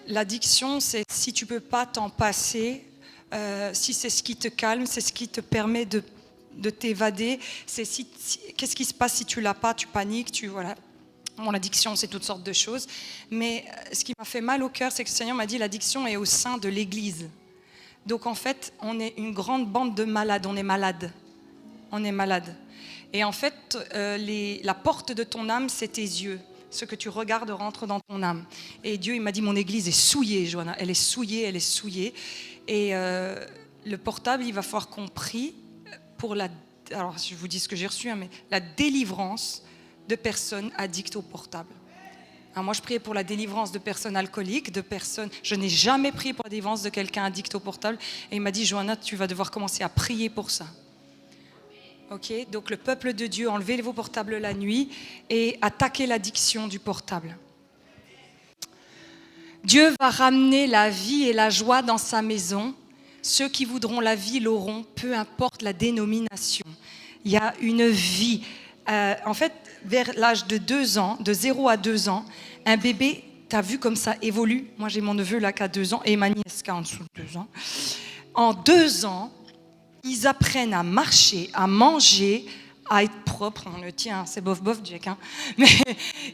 Speaker 1: L'addiction, c'est si tu ne peux pas t'en passer, si c'est ce qui te calme, c'est ce qui te permet de t'évader, c'est qu'est-ce qui se passe si tu ne l'as pas, tu paniques, voilà. Bon, l'addiction, c'est toutes sortes de choses, mais ce qui m'a fait mal au cœur, c'est que le Seigneur m'a dit l'addiction est au sein de l'Église. Donc en fait, on est une grande bande de malades, on est malade. Et en fait, la porte de ton âme, c'est tes yeux. Ce que tu regardes rentre dans ton âme. Et Dieu, il m'a dit, mon église est souillée, Johanna. Elle est souillée. Et le portable, il va falloir qu'on prie pour alors je vous dis ce que j'ai reçu, mais la délivrance de personnes addictes au portable. Alors moi, je priais pour la délivrance de personnes alcooliques, Je n'ai jamais prié pour la délivrance de quelqu'un addict au portable. Et il m'a dit, Johanna, tu vas devoir commencer à prier pour ça. Ok, donc le peuple de Dieu, enlevez vos portables la nuit et attaquez l'addiction du portable. Dieu va ramener la vie et la joie dans sa maison. Ceux qui voudront la vie l'auront, peu importe la dénomination. Il y a une vie. En fait, vers l'âge de 2 ans, de 0 à 2 ans, un bébé, tu as vu comme ça évolue. Moi, j'ai mon neveu là qui a 2 ans et ma nièce qui a en dessous de 2 ans. En 2 ans, ils apprennent à marcher, à manger, à être propres. On le tient, c'est bof, Jack. Hein. Mais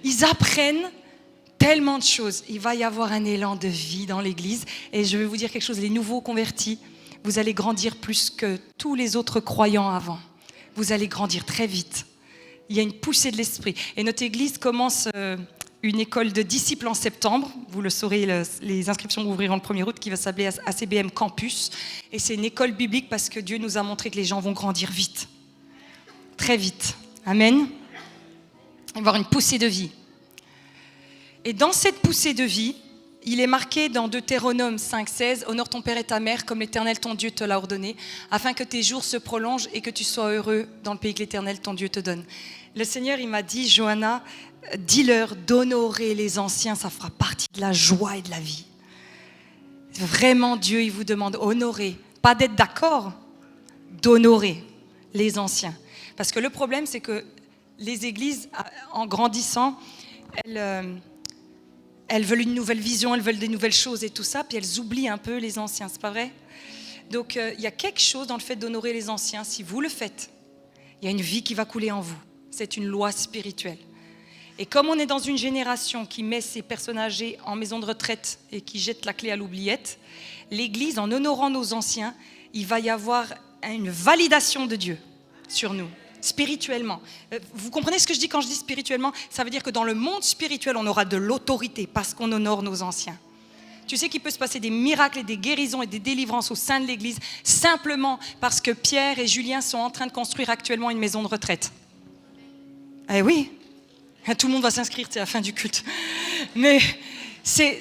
Speaker 1: ils apprennent tellement de choses. Il va y avoir un élan de vie dans l'église. Et je vais vous dire quelque chose, les nouveaux convertis, vous allez grandir plus que tous les autres croyants avant. Vous allez grandir très vite. Il y a une poussée de l'esprit. Et notre église commence une école de disciples en septembre. Vous le saurez, les inscriptions ouvriront le 1er août, qui va s'appeler ACBM Campus. Et c'est une école biblique parce que Dieu nous a montré que les gens vont grandir vite. Très vite. Amen. Il va y avoir une poussée de vie. Et dans cette poussée de vie, il est marqué dans Deutéronome 5,16 « Honore ton père et ta mère comme l'Éternel ton Dieu te l'a ordonné, afin que tes jours se prolongent et que tu sois heureux dans le pays que l'Éternel ton Dieu te donne. » Le Seigneur, il m'a dit, Johanna, dis-leur d'honorer les anciens, ça fera partie de la joie et de la vie. Vraiment, Dieu, il vous demande honorer, pas d'être d'accord, d'honorer les anciens. Parce que le problème, c'est que les églises, en grandissant, elles veulent une nouvelle vision, elles veulent des nouvelles choses et tout ça, puis elles oublient un peu les anciens, c'est pas vrai? Donc, il y a quelque chose dans le fait d'honorer les anciens. Si vous le faites, il y a une vie qui va couler en vous. C'est une loi spirituelle. Et comme on est dans une génération qui met ses personnes âgées en maison de retraite et qui jette la clé à l'oubliette, l'Église, en honorant nos anciens, il va y avoir une validation de Dieu sur nous, spirituellement. Vous comprenez ce que je dis quand je dis spirituellement? Ça veut dire que dans le monde spirituel, on aura de l'autorité parce qu'on honore nos anciens. Tu sais qu'il peut se passer des miracles et des guérisons et des délivrances au sein de l'Église simplement parce que Pierre et Julien sont en train de construire actuellement une maison de retraite. Eh oui, tout le monde va s'inscrire à la fin du culte. Mais c'est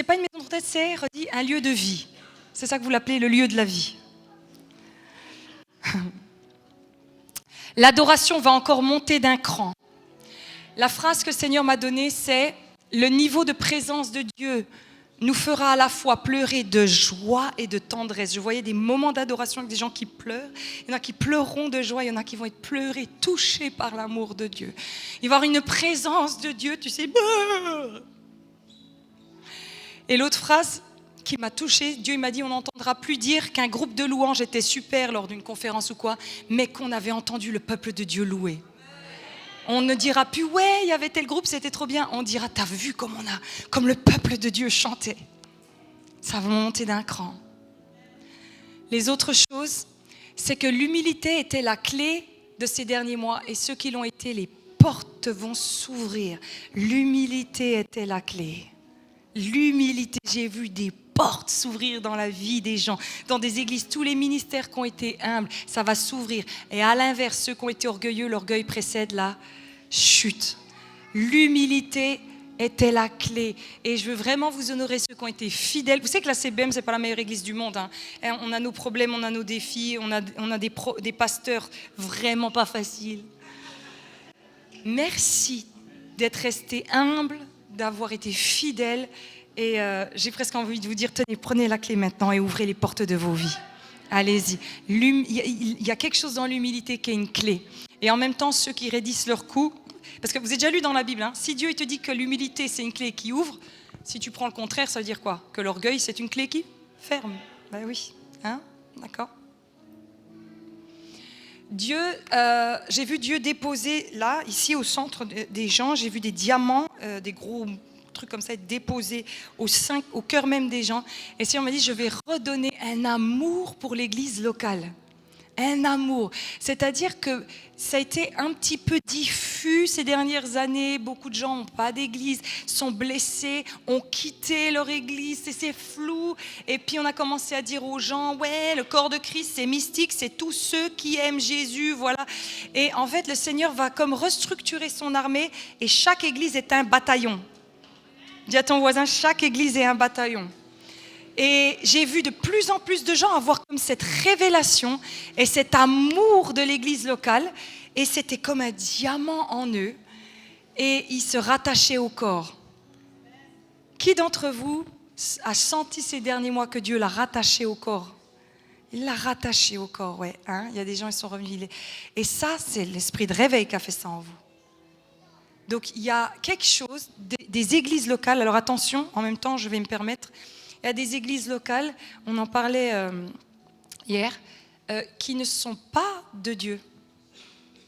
Speaker 1: pas une maison de retraite, c'est un lieu de vie. C'est ça que vous l'appelez le lieu de la vie. L'adoration va encore monter d'un cran. La phrase que le Seigneur m'a donnée, c'est « Le niveau de présence de Dieu nous fera à la fois pleurer de joie et de tendresse. » Je voyais des moments d'adoration avec des gens qui pleurent. Il y en a qui pleureront de joie, il y en a qui vont être pleurés, touchés par l'amour de Dieu. Il va y avoir une présence de Dieu, tu sais. Et l'autre phrase qui m'a touchée, Dieu m'a dit, on n'entendra plus dire qu'un groupe de louanges était super lors d'une conférence ou quoi, mais qu'on avait entendu le peuple de Dieu louer. On ne dira plus, ouais, il y avait tel groupe, c'était trop bien. On dira, t'as vu comme le peuple de Dieu chantait. Ça va monter d'un cran. Les autres choses, c'est que l'humilité était la clé de ces derniers mois et ceux qui l'ont été, les portes vont s'ouvrir. L'humilité était la clé. L'humilité, j'ai vu des portes s'ouvrir dans la vie des gens, dans des églises, tous les ministères qui ont été humbles, ça va s'ouvrir. Et à l'inverse, ceux qui ont été orgueilleux, l'orgueil précède la chute. L'humilité était la clé. Et je veux vraiment vous honorer ceux qui ont été fidèles. Vous savez que la CBM, ce n'est pas la meilleure église du monde. Hein. On a nos problèmes, on a nos défis, on a des pasteurs vraiment pas faciles. Merci d'être resté humble, d'avoir été fidèle. Et j'ai presque envie de vous dire, tenez, prenez la clé maintenant et ouvrez les portes de vos vies. Allez-y. Il y a quelque chose dans l'humilité qui est une clé. Et en même temps, ceux qui raidissent leur cou, parce que vous avez déjà lu dans la Bible, hein, si Dieu il te dit que l'humilité c'est une clé qui ouvre, si tu prends le contraire, ça veut dire quoi? Que l'orgueil c'est une clé qui ferme. Ben oui, hein? D'accord. Dieu, j'ai vu Dieu déposer là, ici au centre des gens, j'ai vu des diamants, des gros trucs comme ça être déposés au cœur même des gens. Et si on m'a dit, je vais redonner un amour pour l'église locale. Un amour. C'est-à-dire que ça a été un petit peu diffus ces dernières années. Beaucoup de gens n'ont pas d'église, sont blessés, ont quitté leur église, c'est flou. Et puis on a commencé à dire aux gens, ouais, le corps de Christ, c'est mystique, c'est tous ceux qui aiment Jésus, voilà. Et en fait, le Seigneur va comme restructurer son armée et chaque église est un bataillon. Dis à ton voisin, chaque église est un bataillon. Et j'ai vu de plus en plus de gens avoir comme cette révélation et cet amour de l'église locale. Et c'était comme un diamant en eux. Et ils se rattachaient au corps. Qui d'entre vous a senti ces derniers mois que Dieu l'a rattaché au corps? Il l'a rattaché au corps, ouais. Hein? Il y a des gens qui sont revenus. Et ça, c'est l'esprit de réveil qui a fait ça en vous. Donc il y a quelque chose, des églises locales. Alors attention, en même temps, je vais me permettre... Il y a des églises locales, on en parlait hier, qui ne sont pas de Dieu.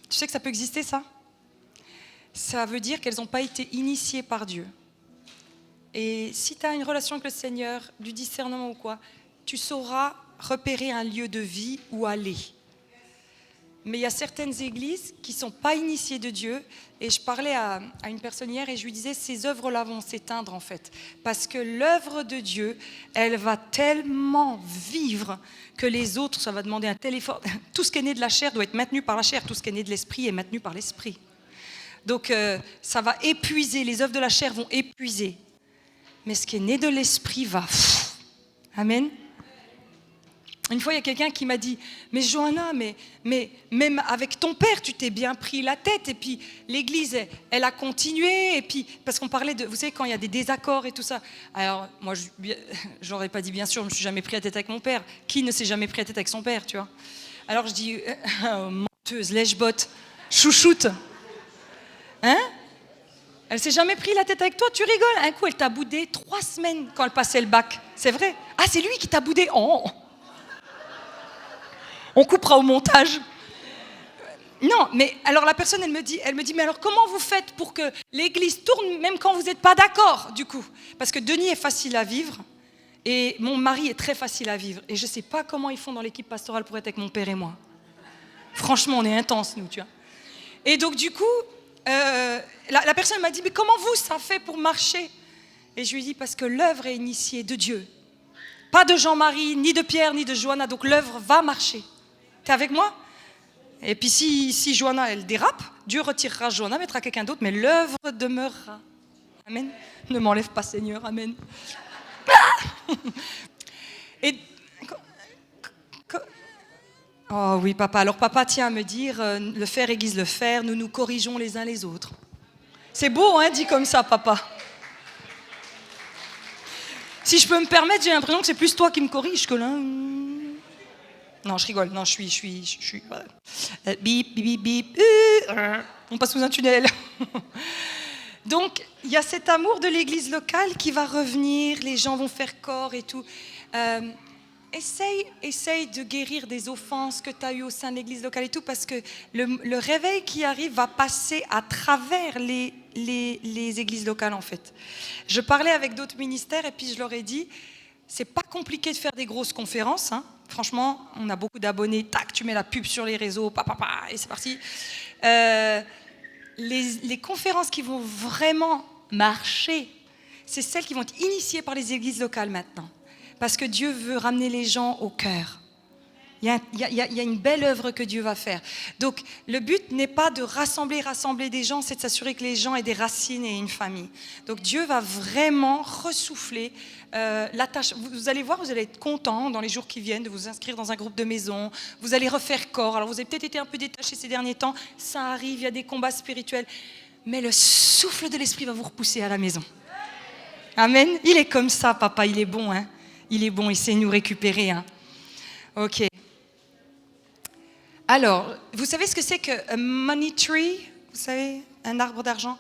Speaker 1: Tu sais que ça peut exister, ça? Ça veut dire qu'elles n'ont pas été initiées par Dieu. Et si tu as une relation avec le Seigneur, du discernement ou quoi, tu sauras repérer un lieu de vie où aller. Mais il y a certaines églises qui ne sont pas initiées de Dieu. Et je parlais à une personne hier et je lui disais, ces œuvres-là vont s'éteindre en fait. Parce que l'œuvre de Dieu, elle va tellement vivre que les autres, ça va demander un tel effort. Tout ce qui est né de la chair doit être maintenu par la chair. Tout ce qui est né de l'esprit est maintenu par l'esprit. Donc ça va épuiser, les œuvres de la chair vont épuiser. Mais ce qui est né de l'esprit va... Amen. Une fois, il y a quelqu'un qui m'a dit « Mais Johanna, mais même avec ton père, tu t'es bien pris la tête. » Et puis l'église, elle a continué. Et puis, parce qu'on parlait de... Vous savez, quand il y a des désaccords et tout ça. Alors, moi, j'aurais pas dit bien sûr, je me suis jamais pris la tête avec mon père. Qui ne s'est jamais pris la tête avec son père, tu vois? Alors, je dis menteuse, lèche-botte, chouchoute. Hein? Elle s'est jamais pris la tête avec toi, tu rigoles. Un coup, elle t'a boudé 3 semaines quand elle passait le bac. C'est vrai? Ah, c'est lui qui t'a boudé. Oh! On coupera au montage. Non, mais alors la personne, elle me dit, mais alors comment vous faites pour que l'église tourne même quand vous n'êtes pas d'accord, du coup? Parce que Denis est facile à vivre et mon mari est très facile à vivre. Et je ne sais pas comment ils font dans l'équipe pastorale pour être avec mon père et moi. Franchement, on est intenses, nous, tu vois. Et donc, du coup, la personne m'a dit, mais comment vous, ça fait pour marcher? Et je lui ai dit, parce que l'œuvre est initiée de Dieu. Pas de Jean-Marie, ni de Pierre, ni de Johanna. Donc l'œuvre va marcher. T'es avec moi? Et puis si Johanna, elle dérape, Dieu retirera Johanna, mettra quelqu'un d'autre, mais l'œuvre demeurera. Amen. Ne m'enlève pas, Seigneur. Amen. Et... Oh oui, papa. Alors papa tient à me dire, le faire aiguise le fer, nous nous corrigeons les uns les autres. C'est beau, hein, dit comme ça, papa. Si je peux me permettre, j'ai l'impression que c'est plus toi qui me corrige que là. Non, je rigole. Non, je suis. Bip, bip, bip. On passe sous un tunnel. Donc, il y a cet amour de l'église locale qui va revenir. Les gens vont faire corps et tout. Essaye de guérir des offenses que tu as eues au sein de l'église locale et tout, parce que le réveil qui arrive va passer à travers les églises locales, en fait. Je parlais avec d'autres ministères et puis je leur ai dit, C'est pas compliqué de faire des grosses conférences. Hein. Franchement, on a beaucoup d'abonnés. Tac, tu mets la pub sur les réseaux, et c'est parti. Les conférences qui vont vraiment marcher, c'est celles qui vont être initiées par les églises locales maintenant. Parce que Dieu veut ramener les gens au cœur. Il y a une belle œuvre que Dieu va faire. Donc, le but n'est pas de rassembler des gens, c'est de s'assurer que les gens aient des racines et une famille. Donc, Dieu va vraiment ressouffler l'attache. Vous allez voir, vous allez être content dans les jours qui viennent de vous inscrire dans un groupe de maison. Vous allez refaire corps. Alors, vous avez peut-être été un peu détachés ces derniers temps. Ça arrive, il y a des combats spirituels. Mais le souffle de l'Esprit va vous repousser à la maison. Amen. Il est comme ça, papa. Il est bon, hein. Il est bon, il sait nous récupérer, hein. Ok. Alors, vous savez ce que c'est que money tree? Vous savez, un arbre d'argent?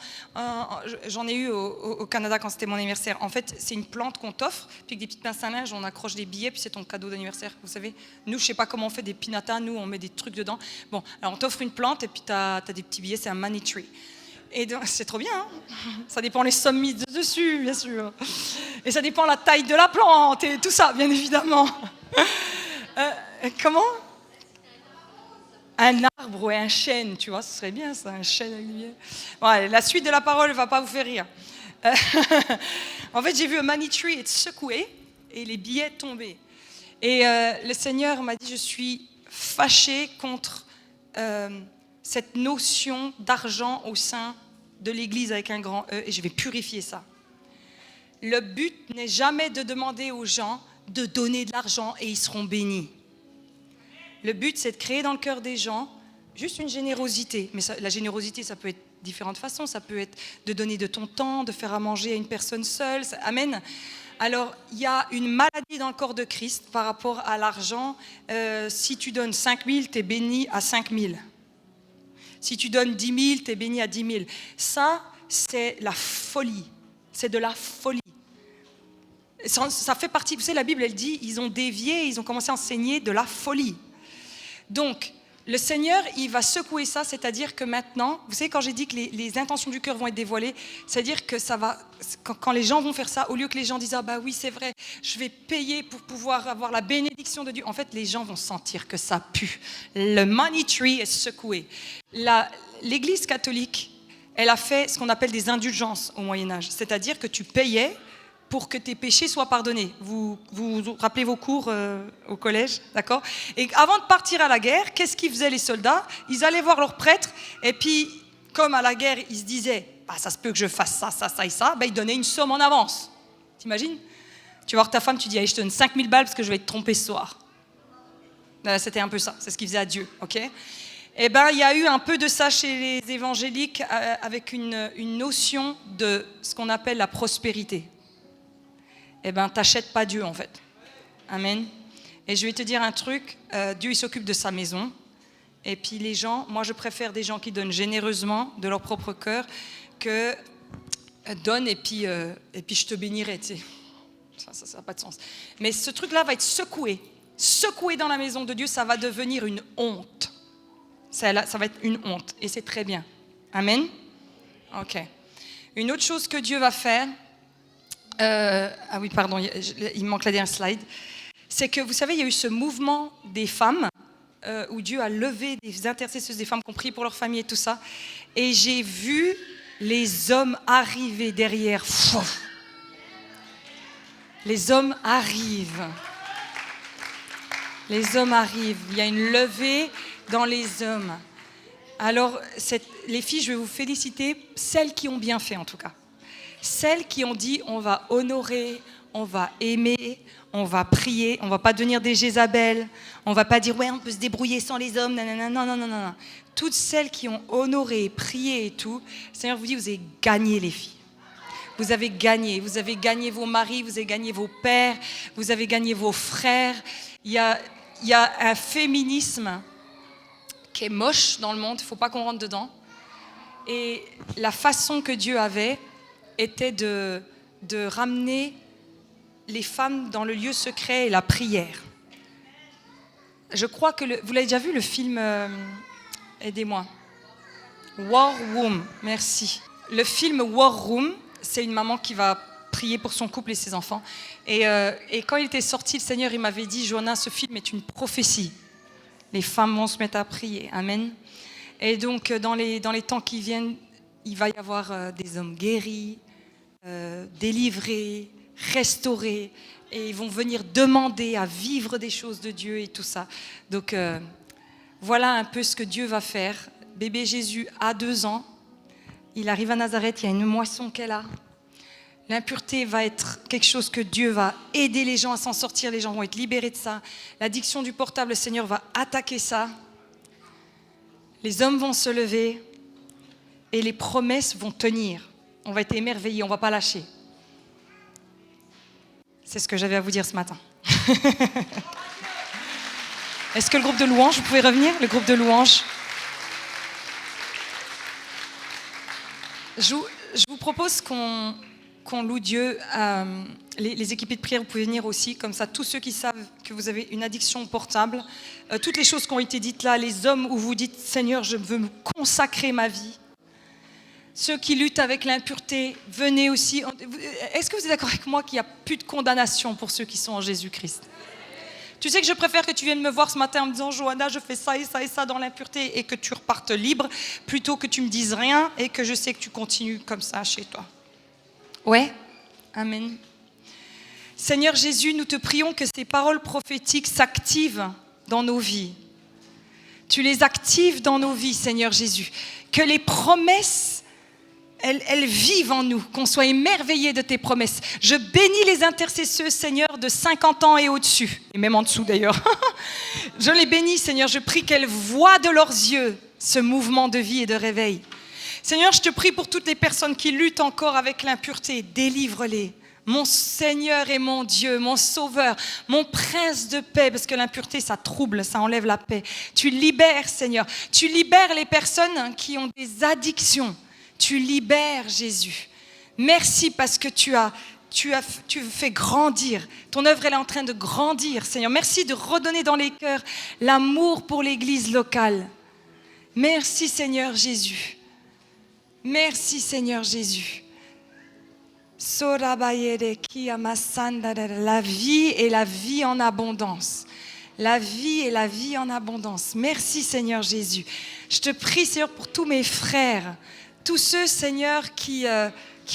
Speaker 1: J'en ai eu au Canada quand c'était mon anniversaire. En fait, c'est une plante qu'on t'offre, puis avec des petites pinces à linge, on accroche des billets, puis c'est ton cadeau d'anniversaire. Vous savez, nous, je sais pas comment on fait des pinatas, nous, on met des trucs dedans. Bon, alors on t'offre une plante, et puis t'as des petits billets, c'est un money tree. Et donc, c'est trop bien, hein. Ça dépend les sommes mises dessus, bien sûr. Et ça dépend la taille de la plante, et tout ça, bien évidemment. Comment? Un arbre ou un chêne, tu vois, ce serait bien ça, un chêne avec des billets. Bon, allez, la suite de la parole ne va pas vous faire rire. En fait, j'ai vu un money tree être secoué et les billets tomber. Et le Seigneur m'a dit, je suis fâché contre cette notion d'argent au sein de l'Église avec un grand E, et je vais purifier ça. Le but n'est jamais de demander aux gens de donner de l'argent et ils seront bénis. Le but, c'est de créer dans le cœur des gens juste une générosité. Mais la générosité, ça peut être de différentes façons. Ça peut être de donner de ton temps, de faire à manger à une personne seule. Amen. Alors, il y a une maladie dans le corps de Christ par rapport à l'argent. Si tu donnes 5 000, tu es béni à 5 000. Si tu donnes 10 000, tu es béni à 10 000. Ça, c'est la folie. C'est de la folie. Ça fait partie, vous savez, la Bible, elle dit, ils ont dévié, ils ont commencé à enseigner de la folie. Donc, le Seigneur, il va secouer ça, c'est-à-dire que maintenant, vous savez, quand j'ai dit que les intentions du cœur vont être dévoilées, c'est-à-dire que ça va, quand les gens vont faire ça, au lieu que les gens disent « Ah bah oui, c'est vrai, je vais payer pour pouvoir avoir la bénédiction de Dieu », en fait, les gens vont sentir que ça pue. Le money tree est secoué. L'Église catholique, elle a fait ce qu'on appelle des indulgences au Moyen-Âge, c'est-à-dire que tu payais pour que tes péchés soient pardonnés. Vous rappelez vos cours au collège, d'accord? Et avant de partir à la guerre, qu'est-ce qu'ils faisaient les soldats? Ils allaient voir leur prêtre, et puis, comme à la guerre, ils se disaient, bah, ça se peut que je fasse ça, ça, ça et ça, bah, ils donnaient une somme en avance. T'imagines? Tu vas voir ta femme, tu dis, allez, je te donne 5 000 balles parce que je vais te tromper ce soir. C'était un peu ça, c'est ce qu'ils faisaient à Dieu, ok? Eh bien, il y a eu un peu de ça chez les évangéliques avec une notion de ce qu'on appelle la prospérité. Eh bien, t'achètes pas Dieu, en fait. Amen. Et je vais te dire un truc, Dieu, il s'occupe de sa maison. Et puis les gens, moi, je préfère des gens qui donnent généreusement de leur propre cœur que donne et puis je te bénirai, tu sais. Ça n'a pas de sens. Mais ce truc-là va être secoué. Secoué dans la maison de Dieu, ça va devenir une honte. Ça va être une honte. Et c'est très bien. Amen. Ok. Une autre chose que Dieu va faire, ah oui, pardon, il me manque la dernière slide. C'est que, vous savez, il y a eu ce mouvement des femmes où Dieu a levé des intercesseuses, des femmes qui ont prié pour leur famille et tout ça. Et j'ai vu les hommes arriver derrière. Les hommes arrivent. Les hommes arrivent. Il y a une levée dans les hommes. Alors, les filles, je vais vous féliciter, celles qui ont bien fait en tout cas. Celles qui ont dit, on va honorer, on va aimer, on va prier, on ne va pas devenir des Jézabel, on ne va pas dire, ouais, on peut se débrouiller sans les hommes, nanana, non. Toutes celles qui ont honoré, prié et tout, le Seigneur vous dit, vous avez gagné les filles. Vous avez gagné vos maris, vous avez gagné vos pères, vous avez gagné vos frères. Il y a un féminisme qui est moche dans le monde, il ne faut pas qu'on rentre dedans. Et la façon que Dieu avait était de ramener les femmes dans le lieu secret et la prière. Je crois que vous l'avez déjà vu, le film, aidez-moi, War Room, merci. Le film War Room, c'est une maman qui va prier pour son couple et ses enfants. Et quand il était sorti, le Seigneur il m'avait dit, Johanna, ce film est une prophétie. Les femmes vont se mettre à prier. Amen. Et donc, dans les temps qui viennent, il va y avoir des hommes guéris, délivrés, restaurés. Et ils vont venir demander à vivre des choses de Dieu et tout ça. Donc, voilà un peu ce que Dieu va faire. Bébé Jésus a 2 ans. Il arrive à Nazareth, il y a une moisson qu'elle a. L'impureté va être quelque chose que Dieu va aider les gens à s'en sortir. Les gens vont être libérés de ça. L'addiction du portable, le Seigneur va attaquer ça. Les hommes vont se lever et les promesses vont tenir. On va être émerveillés, on ne va pas lâcher. C'est ce que j'avais à vous dire ce matin. Est-ce que le groupe de louanges, vous pouvez revenir, le groupe de louanges? Je vous propose qu'on loue Dieu. Les équipés de prière, vous pouvez venir aussi. Comme ça, tous ceux qui savent que vous avez une addiction au portable, toutes les choses qui ont été dites là, les hommes où vous dites « Seigneur, je veux me consacrer ma vie ». Ceux qui luttent avec l'impureté, venez aussi. Est-ce que vous êtes d'accord avec moi qu'il n'y a plus de condamnation pour ceux qui sont en Jésus-Christ? Tu sais que je préfère que tu viennes me voir ce matin en me disant « Johanna, je fais ça et ça et ça dans l'impureté » et que tu repartes libre, plutôt que tu me dises rien et que je sais que tu continues comme ça chez toi. Ouais? Amen. Seigneur Jésus, nous te prions que ces paroles prophétiques s'activent dans nos vies. Tu les actives dans nos vies, Seigneur Jésus. Que les promesses, elles vivent en nous, qu'on soit émerveillés de tes promesses. Je bénis les intercesseurs, Seigneur, de 50 ans et au-dessus, et même en dessous d'ailleurs. Je les bénis, Seigneur, je prie qu'elles voient de leurs yeux ce mouvement de vie et de réveil. Seigneur, je te prie pour toutes les personnes qui luttent encore avec l'impureté, délivre-les. Mon Seigneur et mon Dieu, mon Sauveur, mon Prince de paix, parce que l'impureté, ça trouble, ça enlève la paix. Tu libères, Seigneur. Tu libères les personnes qui ont des addictions. Tu libères, Jésus. Merci parce que tu fais grandir. Ton œuvre, elle est en train de grandir, Seigneur. Merci de redonner dans les cœurs l'amour pour l'Église locale. Merci, Seigneur Jésus. Merci, Seigneur Jésus. La vie et la vie en abondance. La vie et la vie en abondance. Merci, Seigneur Jésus. Je te prie, Seigneur, pour tous mes frères, tous ceux, Seigneur, qui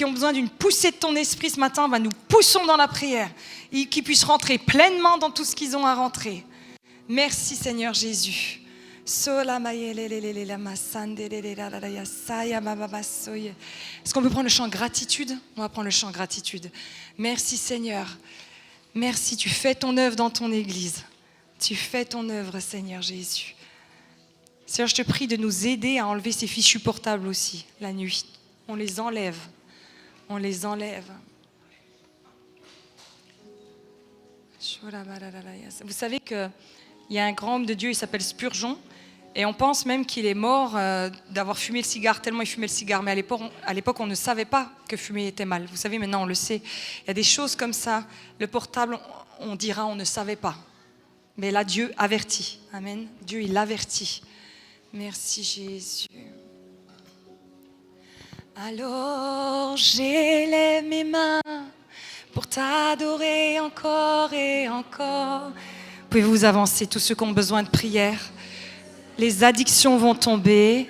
Speaker 1: ont besoin d'une poussée de ton esprit ce matin, nous poussons dans la prière, et qu'ils puissent rentrer pleinement dans tout ce qu'ils ont à rentrer. Merci, Seigneur Jésus. Est-ce qu'on peut prendre le chant gratitude? On va prendre le chant gratitude. Merci Seigneur. Merci, tu fais ton œuvre dans ton Église. Tu fais ton œuvre, Seigneur Jésus. Seigneur, je te prie de nous aider à enlever ces fichus portables aussi, la nuit. On les enlève. On les enlève. Vous savez qu'il y a un grand homme de Dieu, il s'appelle Spurgeon. Et on pense même qu'il est mort d'avoir fumé le cigare, tellement il fumait le cigare. Mais à l'époque, on ne savait pas que fumer était mal. Vous savez, maintenant, on le sait. Il y a des choses comme ça. Le portable, on dira, on ne savait pas. Mais là, Dieu avertit. Amen. Dieu, il avertit. Merci, Jésus. Alors, j'élève mes mains pour t'adorer encore et encore. Pouvez-vous avancer, tous ceux qui ont besoin de prière? Les addictions vont tomber.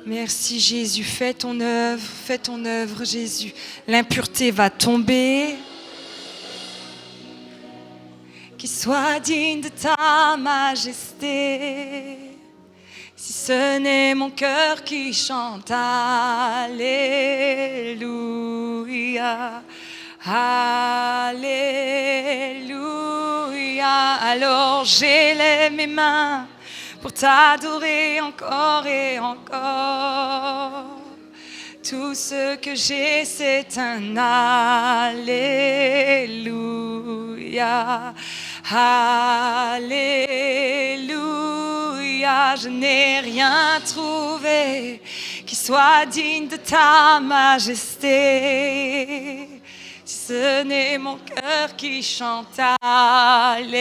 Speaker 1: Merci Jésus, fais ton œuvre Jésus. L'impureté va tomber. Qu'il soit digne de ta majesté. Si ce n'est mon cœur qui chante, Alléluia, Alléluia. Alors j'élève mes mains pour t'adorer encore et encore. Tout ce que j'ai, c'est un Alléluia. Alléluia. Je n'ai rien trouvé qui soit digne de ta majesté. Si ce n'est mon cœur qui chante Alléluia.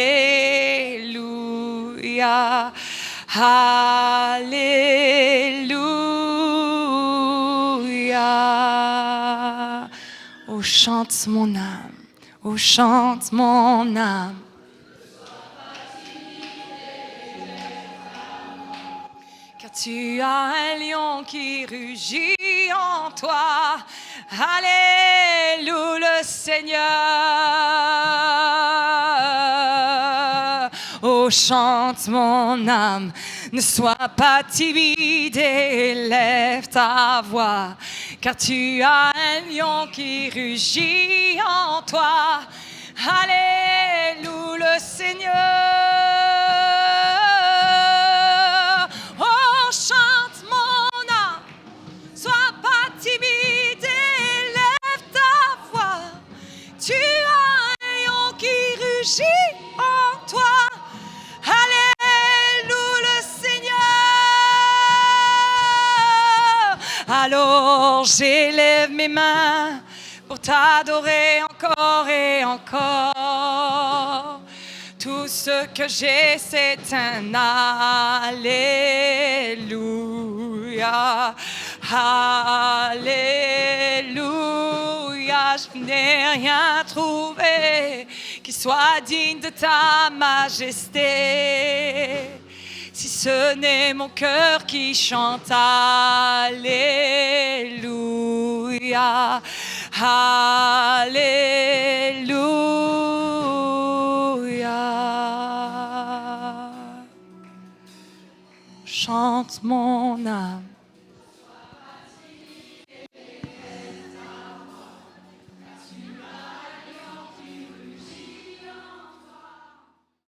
Speaker 1: Alléluia. Oh Oh, chante mon âme, oh, chante mon âme. Car tu as un lion qui rugit en toi. Alléluia le Seigneur. Oh, chante mon âme, ne sois pas timide et lève ta voix. Car tu as un lion qui rugit en toi. Alléluia le Seigneur. Oh, chante mon âme, sois pas timide et lève ta voix. Tu as un lion qui rugit en toi. Alléluia le Seigneur. Alors j'élève mes mains pour t'adorer encore et encore. Tout ce que j'ai, c'est un Alléluia. Alléluia. Je n'ai rien trouvé qui soit digne de ta majesté. Si ce n'est mon cœur qui chante Alléluia. Alléluia. Chante mon âme.